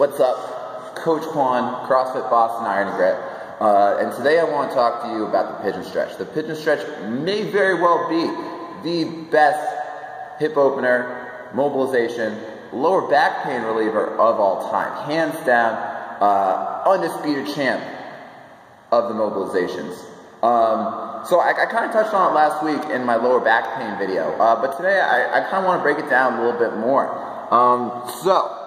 What's up? Coach Quan, CrossFit Boston Iron and Grit. And today I want to talk to you about the pigeon stretch. The pigeon stretch may very well be the best hip opener, mobilization, lower back pain reliever of all time. Hands down, undisputed champ of the mobilizations. So I kind of touched on it last week in my lower back pain video, but today I kind of want to break it down a little bit more. So,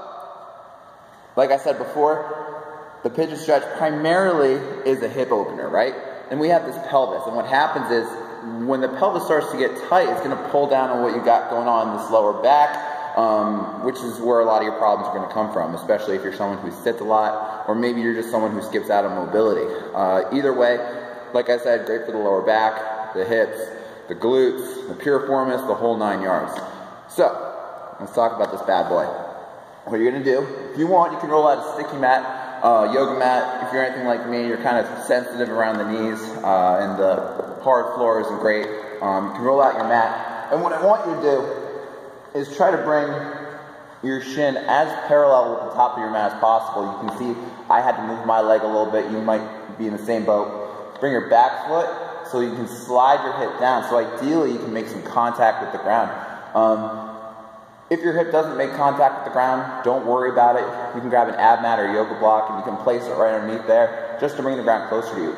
like I said before, the pigeon stretch primarily is a hip opener, right? And we have this pelvis, and what happens is when the pelvis starts to get tight, it's going to pull down on what you got going on in this lower back, which is where a lot of your problems are going to come from, especially if you're someone who sits a lot, or maybe you're just someone who skips out on mobility. Either way, like I said, great for the lower back, the hips, the glutes, the piriformis, the whole 9 yards. So, let's talk about this bad boy. What you're going to do, if you want, you can roll out a sticky mat, yoga mat. If you're anything like me, you're kind of sensitive around the knees, and the hard floor isn't great. You can roll out your mat. And what I want you to do is try to bring your shin as parallel with the top of your mat as possible. You can see I had to move my leg a little bit. You might be in the same boat. Bring your back foot so you can slide your hip down. So ideally you can make some contact with the ground. If your hip doesn't make contact with the ground, don't worry about it. You can grab an ab mat or a yoga block and you can place it right underneath there just to bring the ground closer to you.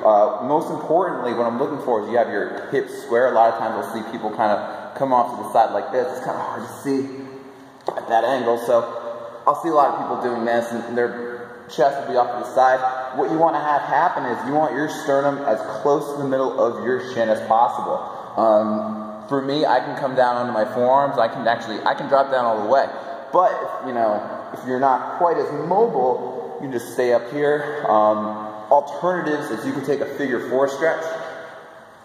Most importantly, what I'm looking for is you have your hips square. A lot of times I'll see people kind of come off to the side like this. It's kind of hard to see at that angle. So I'll see a lot of people doing this and their chest will be off to the side. What you want to have happen is you want your sternum as close to the middle of your shin as possible. For me, I can come down onto my forearms. I can drop down all the way. But if you're not quite as mobile, you can just stay up here. Alternatives is you can take a figure 4 stretch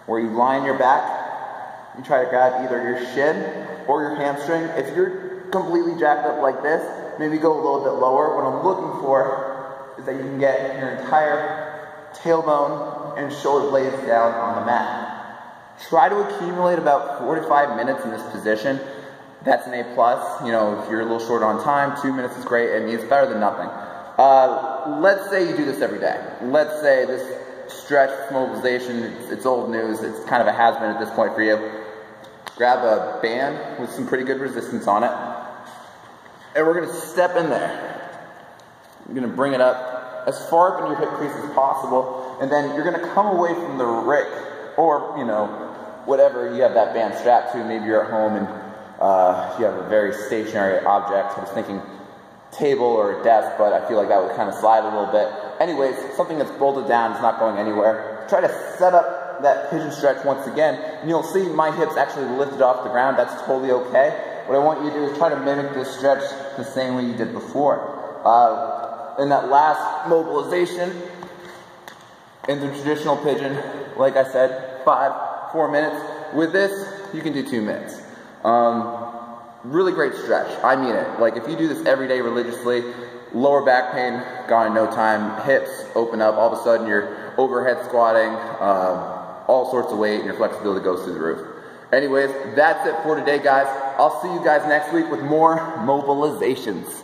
where you lie on your back. You try to grab either your shin or your hamstring. If you're completely jacked up like this, maybe go a little bit lower. What I'm looking for is that you can get your entire tailbone and shoulder blades down on the mat. Try to accumulate about 4 to 5 minutes in this position. That's an A+. If you're a little short on time, 2 minutes is great. I mean, it's better than nothing. Let's say you do this every day. Let's say this stretch mobilization, it's old news. It's kind of a has-been at this point for you. Grab a band with some pretty good resistance on it. And we're going to step in there. You're going to bring it up as far up in your hip crease as possible. And then you're going to come away from the rick, or, whatever you have that band strapped to. Maybe you're at home and you have a very stationary object. I was thinking table or a desk, but I feel like that would kind of slide a little bit. Anyways, something that's bolted down is not going anywhere. Try to set up that pigeon stretch once again, and you'll see my hips actually lifted off the ground. That's totally okay. What I want you to do is try to mimic this stretch the same way you did before. In that last mobilization, in the traditional pigeon, like I said, 4 minutes. With this, you can do 2 minutes. Really great stretch. I mean it. Like if you do this every day religiously, lower back pain gone in no time, hips open up, all of a sudden you're overhead squatting, all sorts of weight, and your flexibility goes through the roof. Anyways, that's it for today, guys. I'll see you guys next week with more mobilizations.